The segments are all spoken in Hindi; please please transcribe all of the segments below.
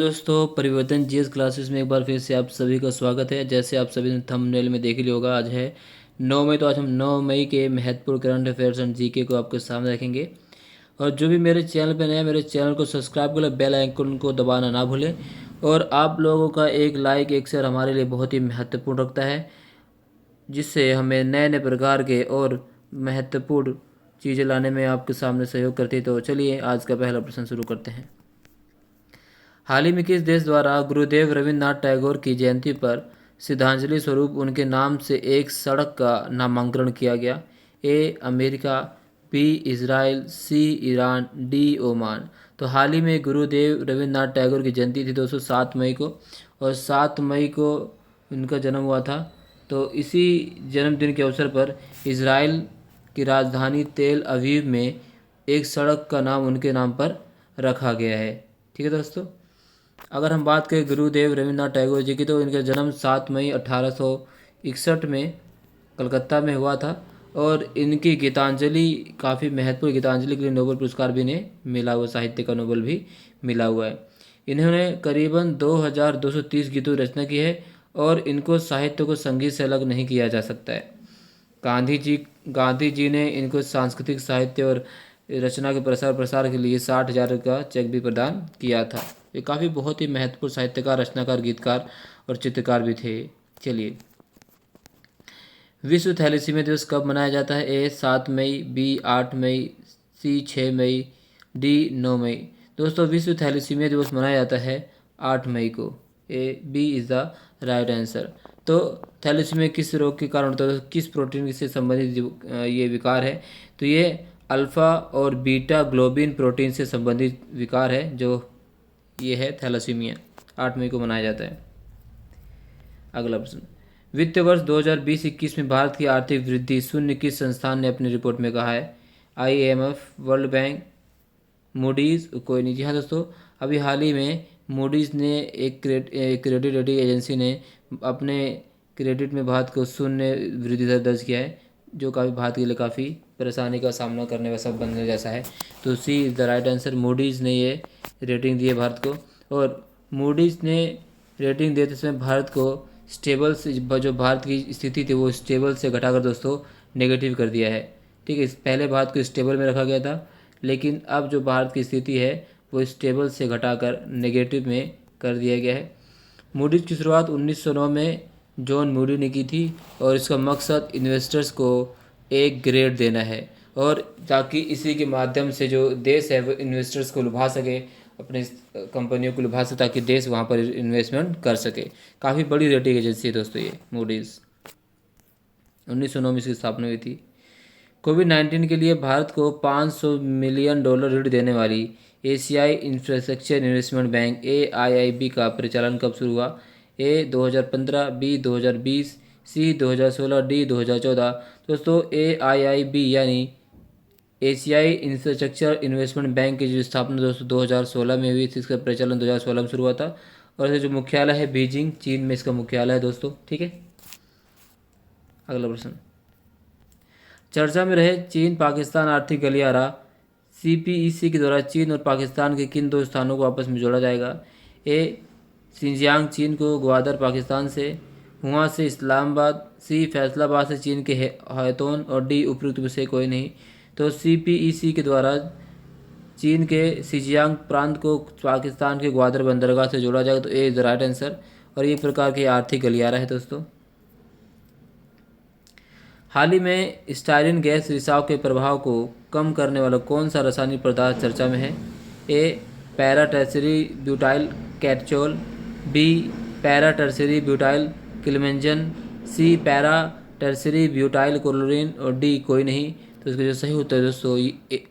दोस्तों, परिवर्तन जीएस क्लासेस में एक बार फिर से आप सभी का स्वागत है। जैसे आप सभी ने थंबनेल में देख लिया होगा, आज है 9 मई। तो आज हम 9 मई के महत्वपूर्ण करंट अफेयर्स एंड जीके को आपके सामने रखेंगे। और जो भी मेरे चैनल पर नया, मेरे चैनल को सब्सक्राइब कर ले, बेल आइकन को दबाना ना भूलें। और आप लोगों का एक लाइक, एक शेयर हमारे लिए बहुत ही महत्वपूर्ण रखता है, जिससे हमें नए नए प्रकार के और महत्वपूर्ण चीज़ें लाने में आपके सामने सहयोग करती है। तो चलिए आज का पहला प्रश्न शुरू करते हैं। हाल ही में किस देश द्वारा गुरुदेव रविन्द्रनाथ टैगोर की जयंती पर श्रद्धांजलि स्वरूप उनके नाम से एक सड़क का नामकरण किया गया? A America, B Israel, C Iran, D Oman. तो हाल ही में गुरुदेव रविन्द्रनाथ टैगोर की जयंती थी दोस्तों, 7 मई को। और 7 मई को उनका जन्म हुआ था। तो इसी जन्मदिन के अवसर पर इज़राइल की राजधानी तेल अवीव में एक सड़क का नाम उनके नाम पर रखा गया है। ठीक है दोस्तों। अगर हम बात करें गुरुदेव रविन्द्रनाथ टैगोर जी की, तो इनका जन्म 7 मई 1861 में कलकत्ता में हुआ था। और इनकी गीतांजलि काफ़ी महत्वपूर्ण, गीतांजलि के लिए नोबेल पुरस्कार भी इन्हें मिला हुआ, साहित्य का नोबेल भी मिला हुआ है। इन्होंने करीबन 2230 गीतों की रचना की है। और इनको साहित्य को संगीत से अलग नहीं किया जा सकता है। गांधी जी ने इनको सांस्कृतिक साहित्य और रचना के प्रसार प्रसार के लिए 60,000 का चेक भी प्रदान किया था। ये काफ़ी बहुत ही महत्वपूर्ण साहित्यकार, रचनाकार, गीतकार और चित्रकार भी थे। चलिए, विश्व थैलेसीमिया दिवस कब मनाया जाता है? ए 7 मई, बी 8 मई, सी 6 मई, डी 9 मई। दोस्तों, विश्व थैलेसीमिया दिवस मनाया जाता है 8 मई को। A B is the right answer. तो थैलेसीमिया किस रोग के कारण होता है? तो किस प्रोटीन से संबंधित ये विकार है? तो ये अल्फ़ा और बीटा ग्लोबिन प्रोटीन से संबंधित विकार है, जो ये है थैलेसीमिया। 8 मई को मनाया जाता है। अगला प्रश्न, वित्त वर्ष 2020-21 में भारत की आर्थिक वृद्धि शून्य किस संस्थान ने अपनी रिपोर्ट में कहा है? IMF, वर्ल्ड बैंक, मूडीज़, कोई नहीं। जी हाँ दोस्तों, अभी हाल ही में मूडीज़ ने एक क्रेडिट रेटिंग एजेंसी ने अपने क्रेडिट में भारत को शून्य वृद्धि दर दर्ज किया है, जो काफ़ी भारत के लिए काफ़ी परेशानी का सामना करने वैसा बनने जैसा है। तो C is the right answer. Moody's ने ये रेटिंग दी है भारत को। और मूडीज़ ने रेटिंग देते समय भारत को स्टेबल से, जो भारत की स्थिति थी वो स्टेबल से घटाकर दोस्तों नेगेटिव कर दिया है। ठीक है, पहले भारत को स्टेबल में रखा गया था, लेकिन अब जो भारत की स्थिति है वो स्टेबल से घटाकर नेगेटिव में कर दिया गया है। मूडीज़ की शुरुआत 1909 में जॉन मूडी ने की थी। और इसका मकसद इन्वेस्टर्स को एक ग्रेड देना है, और ताकि इसी के माध्यम से जो देश है वो इन्वेस्टर्स को लुभा सके, अपने कंपनियों को लुभा सके, ताकि देश वहाँ पर इन्वेस्टमेंट कर सके। काफ़ी बड़ी रेटिंग एजेंसी है दोस्तों ये मूडीज़। 1909 में इसकी स्थापना हुई थी। कोविड-19 के लिए भारत को $500 मिलियन ऋण देने वाली एशियाई इंफ्रास्ट्रक्चर इन्वेस्टमेंट बैंक AIIB का परिचालन कब शुरू हुआ? ए 2015, बी 2020, सी 2016, डी 2014। दोस्तों, AIIB यानी एशियाई इंफ्रास्ट्रक्चर इन्वेस्टमेंट बैंक की जो स्थापना दोस्तों 2016 में हुई थी। इसका परिचालन 2016 में शुरू हुआ था। और इसका जो मुख्यालय है बीजिंग, चीन में इसका मुख्यालय है दोस्तों। ठीक है, अगला प्रश्न, चर्चा में रहे चीन पाकिस्तान आर्थिक गलियारा CPEC के द्वारा चीन और पाकिस्तान के किन दो स्थानों को आपस में जोड़ा जाएगा? ए शिनजियांग चीन को ग्वादर पाकिस्तान से, हुआ से इस्लामाबाद, सी फैसलाबाद से चीन के हैतौन, और डी उपयुक्त में से कोई नहीं। तो CPEC के द्वारा चीन के शिनजियांग प्रांत को पाकिस्तान के ग्वादर बंदरगाह से जोड़ा जाएगा। तो A is the right answer. और ये प्रकार के आर्थिक गलियारा है दोस्तों। हाल ही में स्टायरिन गैस रिसाव के प्रभाव को कम करने वाला कौन सा रासायनिक पदार्थ चर्चा में है? A para tertiary butyl catechol, B para tertiary butyl क्लेमेंजन, C para tertiary butyl chlorine, और डी कोई नहीं। तो इसका जो सही उत्तर है दोस्तों,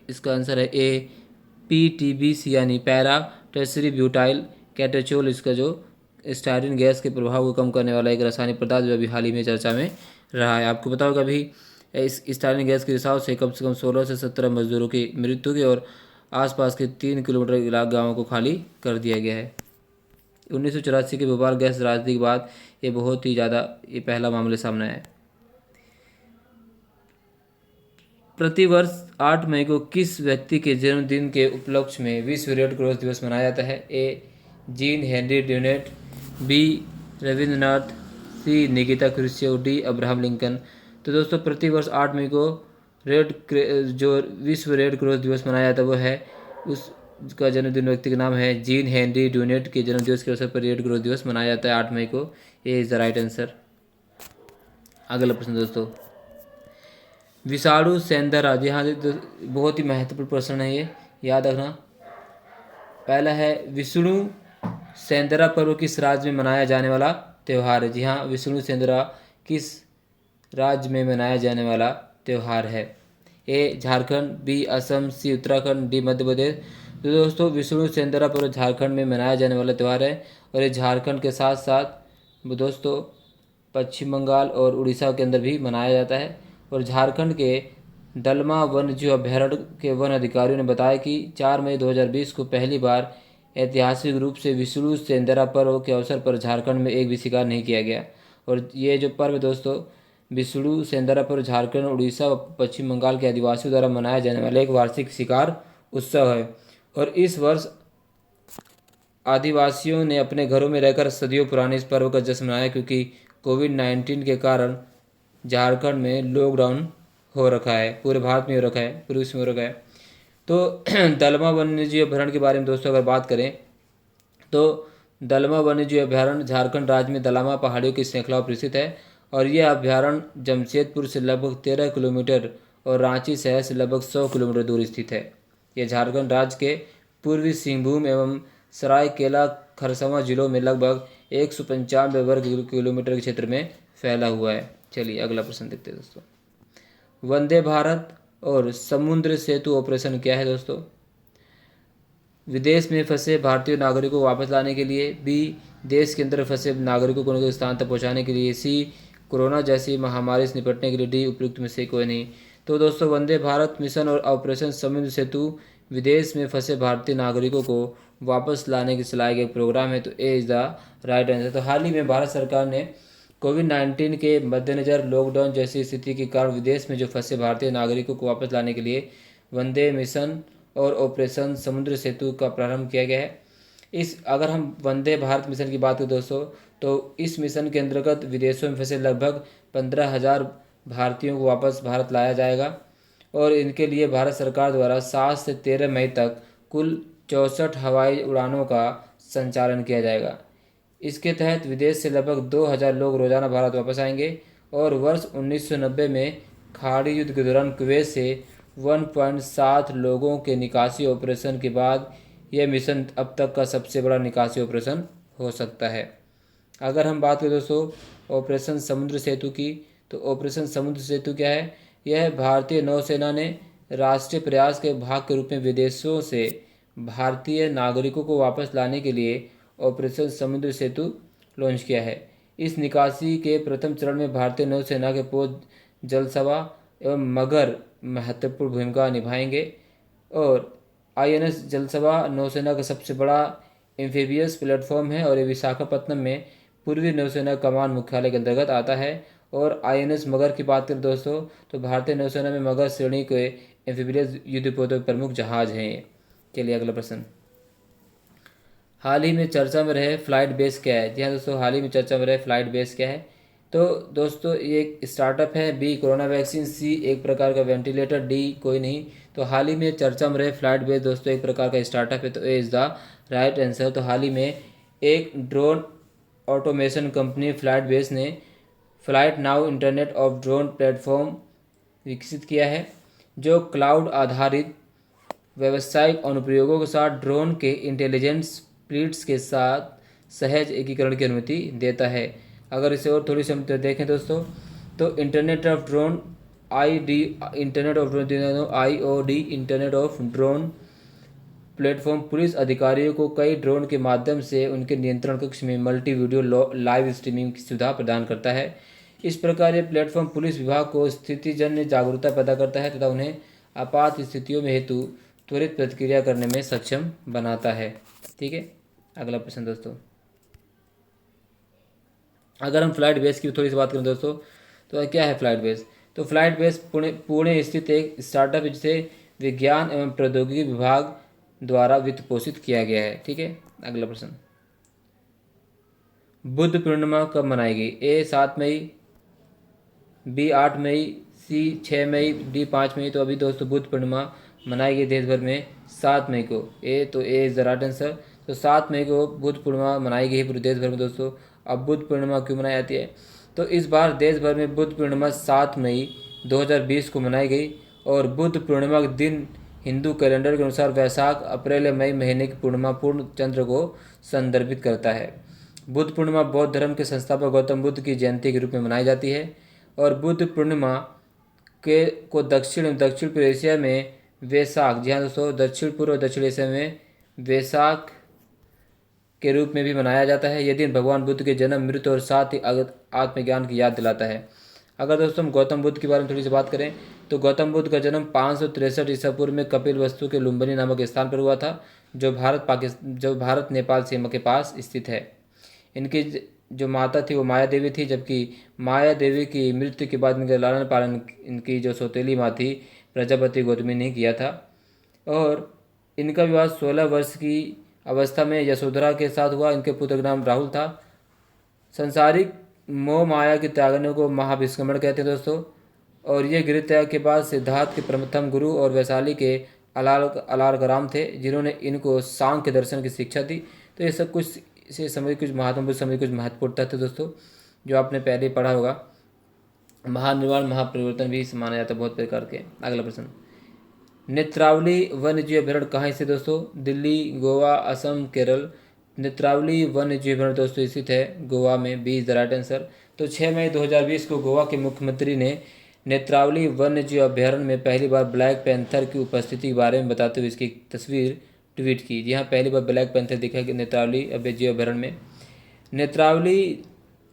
इसका आंसर है ए PTBC यानी पैरा टर्सरी ब्यूटाइल कैटचोल। इसका जो स्टायरिन गैस के प्रभाव को कम करने वाला एक रासायनिक पदार्थ जो अभी हाल ही में चर्चा में रहा है। आपको बताओ कि अभी इस स्टायरिन गैस के रिसाव से कम 16 से 17 मजदूरों की मृत्यु की, और आसपास के 3 किलोमीटर इलाके गाँवों को खाली कर दिया गया है। 1984 के भोपाल गैस त्रासदी के बाद ये बहुत ही ज़्यादा, ये पहला मामले सामने आया है। प्रतिवर्ष 8 मई को किस व्यक्ति के जन्मदिन के उपलक्ष्य में विश्व रेड क्रॉस दिवस मनाया जाता है? A Jean Henry Dunant, B Rabindranath, C Nikita Khrushchev, D Abraham Lincoln. तो दोस्तों प्रतिवर्ष 8 मई को जो विश्व रेड क्रॉस दिवस मनाया जाता है वो है, उसका जन्मदिन व्यक्ति का नाम है जीन हेनरी ड्यूनेट के जन्मदिवस के अवसर पर रेड क्रॉस दिवस मनाया जाता है 8 मई को। ये इज़ द राइट आंसर। अगला प्रश्न दोस्तों, विषाणु सेंदरा, जी हाँ बहुत ही महत्वपूर्ण प्रश्न है ये, याद रखना। पहला है विष्णु सेंदरा पर्व किस राज्य में मनाया जाने वाला त्यौहार है? जी हाँ, विष्णु सेंदरा किस राज्य में मनाया जाने वाला त्यौहार है? ए झारखंड, बी असम, सी उत्तराखंड, डी मध्य प्रदेश। तो दोस्तों विष्णु सेंदरा पर्व झारखंड में मनाया जाने वाला त्यौहार है, और ये झारखंड के साथ साथ दोस्तों पश्चिम बंगाल और उड़ीसा के अंदर भी मनाया जाता है। और झारखंड के दलमा वन्यजीव अभ्यारण्य के वन अधिकारियों ने बताया कि 4 मई 2020 को पहली बार ऐतिहासिक रूप से विष्णु सेंदरा पर्व के अवसर पर झारखंड में एक भी शिकार नहीं किया गया। और ये जो पर्व दोस्तों विष्णु सेंदरा पर्व झारखंड, उड़ीसा व पश्चिम बंगाल के आदिवासियों द्वारा मनाया जाने वाला एक वार्षिक शिकार उत्सव है। और इस वर्ष आदिवासियों ने अपने घरों में रहकर सदियों पुराने इस पर्व का जश्न मनाया, क्योंकि कोविड-19 के कारण झारखंड में लॉकडाउन हो रखा है, पूरे भारत में हो रखा है, पूरे विश्व में हो रखा है। तो दलमा वन्यजीव अभ्यारण्य के बारे में दोस्तों अगर बात करें तो दलमा वन्यजीव अभ्यारण्य झारखंड राज्य में दलमा पहाड़ियों की श्रृंखला पर स्थित है, और यह अभ्यारण्य जमशेदपुर से लगभग 13 किलोमीटर और रांची शहर से लगभग 100 किलोमीटर दूर स्थित है। यह झारखंड राज्य के पूर्वी सिंहभूम एवं सरायकेला खरसावां जिलों में लगभग 195 वर्ग किलोमीटर के क्षेत्र में फैला हुआ है। चलिए अगला प्रश्न देखते हैं दोस्तों, वंदे भारत और समुद्र सेतु ऑपरेशन क्या है दोस्तों? विदेश में फंसे भारतीय नागरिकों को वापस लाने के लिए, बी देश के अंदर फंसे नागरिकों को उनके स्थान तक पहुंचाने के लिए, सी कोरोना जैसी महामारी से निपटने के लिए, डी उपयुक्त में से कोई नहीं। तो दोस्तों वंदे भारत मिशन और ऑपरेशन समुद्र सेतु विदेश में फंसे भारतीय नागरिकों को वापस लाने के चलाए गए प्रोग्राम है, तो A is the right answer. तो हाल ही में भारत सरकार ने कोविड-19 के मद्देनज़र लॉकडाउन जैसी स्थिति के कारण विदेश में जो फंसे भारतीय नागरिकों को वापस लाने के लिए वंदे मिशन और ऑपरेशन समुद्र सेतु का प्रारंभ किया गया है। इस अगर हम वंदे भारत मिशन की बात करें दोस्तों, तो इस मिशन के अंतर्गत विदेशों में फंसे लगभग 15,000 भारतीयों को वापस भारत लाया जाएगा, और इनके लिए भारत सरकार द्वारा 7 से 13 मई तक कुल 64 हवाई उड़ानों का संचालन किया जाएगा। इसके तहत विदेश से लगभग 2,000 लोग रोजाना भारत वापस आएंगे, और वर्ष 1990 में खाड़ी युद्ध के दौरान कुवैत से 1.7 लोगों के निकासी ऑपरेशन के बाद यह मिशन अब तक का सबसे बड़ा निकासी ऑपरेशन हो सकता है। अगर हम बात करें दोस्तों ऑपरेशन समुद्र सेतु की, तो ऑपरेशन समुद्र सेतु क्या है? यह भारतीय नौसेना ने राष्ट्रीय प्रयास के भाग के रूप में विदेशों से भारतीय नागरिकों को वापस लाने के लिए ऑपरेशन समुद्र सेतु लॉन्च किया है। इस निकासी के प्रथम चरण में भारतीय नौसेना के पोत जलसवा एवं मगर महत्वपूर्ण भूमिका निभाएंगे, और आईएनएस जलसवा नौसेना का सबसे बड़ा एम्फीबियस प्लेटफॉर्म है, और ये विशाखापत्तनम में पूर्वी नौसेना कमान मुख्यालय के अंतर्गत आता है। और आईएनएस मगर की बात करें दोस्तों, तो भारतीय नौसेना में मगर श्रेणी के एम्फीबियस युद्धपोतों के प्रमुख जहाज हैं। चलिए अगला प्रश्न, हाल ही में चर्चा में रहे फ्लाइट बेस क्या है? जी हाँ दोस्तों, हाल ही में चर्चा में रहे फ्लाइट बेस क्या है? तो दोस्तों ये एक स्टार्टअप है, बी कोरोना वैक्सीन, सी एक प्रकार का वेंटिलेटर, डी कोई नहीं। तो हाल ही में चर्चा में रहे फ्लाइट बेस दोस्तों एक प्रकार का स्टार्टअप है, तो A is the right answer. तो हाल ही में एक drone automation company FlytBase ने FlytNow internet of drone platform विकसित किया है, जो क्लाउड आधारित व्यावसायिक अनुप्रयोगों के साथ ड्रोन के इंटेलिजेंस फ्लीट्स के साथ सहज एकीकरण की अनुमति देता है। अगर इसे और थोड़ी सी हम देखें दोस्तों, तो internet of drone internet of drone IOD internet of drone platform police अधिकारियों को कई ड्रोन के माध्यम से उनके नियंत्रण कक्ष में मल्टी वीडियो लाइव स्ट्रीमिंग की सुविधा प्रदान करता है। इस प्रकार ये प्लेटफॉर्म पुलिस विभाग को स्थितिजन्य जागरूकता पैदा करता है तथा उन्हें आपात स्थितियों में हेतु त्वरित प्रतिक्रिया करने में सक्षम बनाता है। ठीक है, अगला प्रश्न दोस्तों, अगर हम फ्लाइट बेस की थोड़ी सी बात करें दोस्तों, तो क्या है फ्लाइट बेस? तो फ्लाइट बेस पुणे स्थित एक स्टार्टअप है जिसे विज्ञान एवं प्रौद्योगिकी विभाग द्वारा वित्त पोषित किया गया है। ठीक है, अगला प्रश्न, बुद्ध पूर्णिमा कब मनाई गई? ए 7 मई, बी 8 मई, सी 6 मई, डी 5 मई। तो अभी दोस्तों बुद्ध पूर्णिमा मनाई गई देश भर में 7 मई को। ए इज़ द राइट आंसर। तो 7 मई को बुद्ध पूर्णिमा मनाई गई है पूरे देश भर में दोस्तों। अब बुद्ध पूर्णिमा क्यों मनाई जाती है? तो इस बार देश भर में बुद्ध पूर्णिमा 7 मई 2020 को मनाई गई और बुद्ध पूर्णिमा के दिन हिंदू कैलेंडर के अनुसार वैशाख, अप्रैल या मई महीने की पूर्णिमा पूर्ण चंद्र को संदर्भित करता है। बुद्ध पूर्णिमा बौद्ध धर्म के संस्थापक गौतम बुद्ध की जयंती के रूप में मनाई जाती है और बुद्ध पूर्णिमा को दक्षिण पूर्व एशिया में वैशाख, जी हाँ दोस्तों, दक्षिण पूर्व और दक्षिण एशिया में वैशाख के रूप में भी मनाया जाता है। यह दिन भगवान बुद्ध के जन्म, मृत्यु और साथ ही आत्मज्ञान की याद दिलाता है। अगर दोस्तों हम गौतम बुद्ध के बारे में थोड़ी सी बात करें तो गौतम बुद्ध का जन्म 563 ईसा पूर्व में कपिल वस्तु के लुम्बिनी नामक स्थान पर हुआ था, जो भारत नेपाल सीमा के पास स्थित है। इनकी जो माता थी वो माया देवी थी, जबकि माया देवी की मृत्यु के बाद इनका लालन पालन इनकी जो सौतेली माँ थी प्रजापति गौतमी ने किया था। और इनका विवाह 16 वर्ष की अवस्था में यशोधरा के साथ हुआ। इनके पुत्र का नाम राहुल था। संसारिक मोह माया के त्यागने को महाविस्कमण कहते हैं दोस्तों। और ये गृह त्याग के बाद सिद्धार्थ के प्रथम गुरु और वैशाली के अलारकराम थे, जिन्होंने इनको सांख्य दर्शन की शिक्षा दी। तो ये सब कुछ से समय कुछ महात्मा समय कुछ महत्वपूर्ण तथ्य दोस्तों जो आपने पहले ही पढ़ा होगा। महानिर्वाण महापरिवर्तन भी माना जाता है बहुत प्रकार के। अगला प्रश्न, नेत्रावली वन्यजीव अभ्यारण्य कहाँ स्थित दोस्तों? दिल्ली, गोवा, असम, केरल। नेत्रावली वन्यजीव अभ्यारण्य दोस्तों स्थित है गोवा में। B is the right answer. तो 6 मई 2020 को गोवा के मुख्यमंत्री ने नेत्रावली वन्यजीव अभ्यारण्य में पहली बार ब्लैक पैंथर की उपस्थिति के बारे में बताते हुए इसकी तस्वीर ट्वीट की। जी हाँ, पहली बार ब्लैक पैंथर दिखा कि नेत्रावली वन्यजीव अभ्यारण्य में। नेत्रावली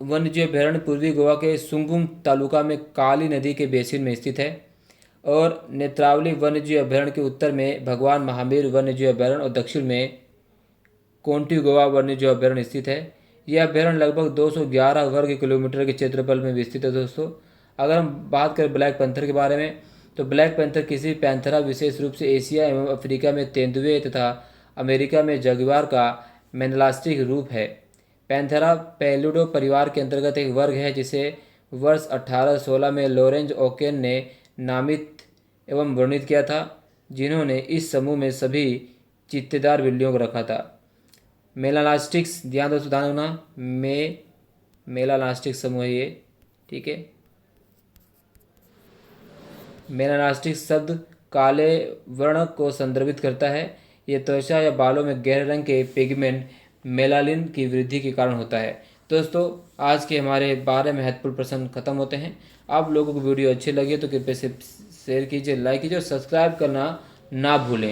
वन्यजीव अभ्यारण्य पूर्वी गोवा के सुंगुम तालुका में काली नदी के बेसिन में स्थित है। और नेत्रावली वन्यजीव अभ्यारण्य के उत्तर में भगवान महावीर वन्यजीव अभ्यारण्य और दक्षिण में कोंटी गोवा वन्यजीव अभ्यारण्य स्थित है। यह अभ्यारण्य लगभग 211 वर्ग किलोमीटर के क्षेत्रफल में विस्तृत है दोस्तों। अगर हम बात करें ब्लैक पैंथर के बारे में तो ब्लैक पैंथर किसी पैंथरा विशेष रूप से एशिया एवं अफ्रीका में तेंदुए तथा अमेरिका में जगुआर का मेनलास्टिक रूप है। पैंथरा पैलिडो परिवार के अंतर्गत एक वर्ग है, जिसे वर्ष 1816 में लॉरेंज ओकेन ने नामित एवं वर्णित किया था, जिन्होंने इस समूह में सभी चित्तेदार बिल्लियों को रखा था। मेलानास्टिक्स, ध्यान दोस्तों ध्यान होना, मेलानास्टिक समूह है ये, ठीक है। मेलानास्टिक शब्द काले वर्ण को संदर्भित करता है। ये त्वचा या बालों में गहरे रंग के पिगमेंट मेलानिन की वृद्धि के कारण होता है। दोस्तों आज के हमारे 12 महत्वपूर्ण प्रश्न खत्म होते हैं। आप लोगों को वीडियो अच्छी लगी तो कृपया से शेयर कीजिए, लाइक कीजिए और सब्सक्राइब करना ना भूलें।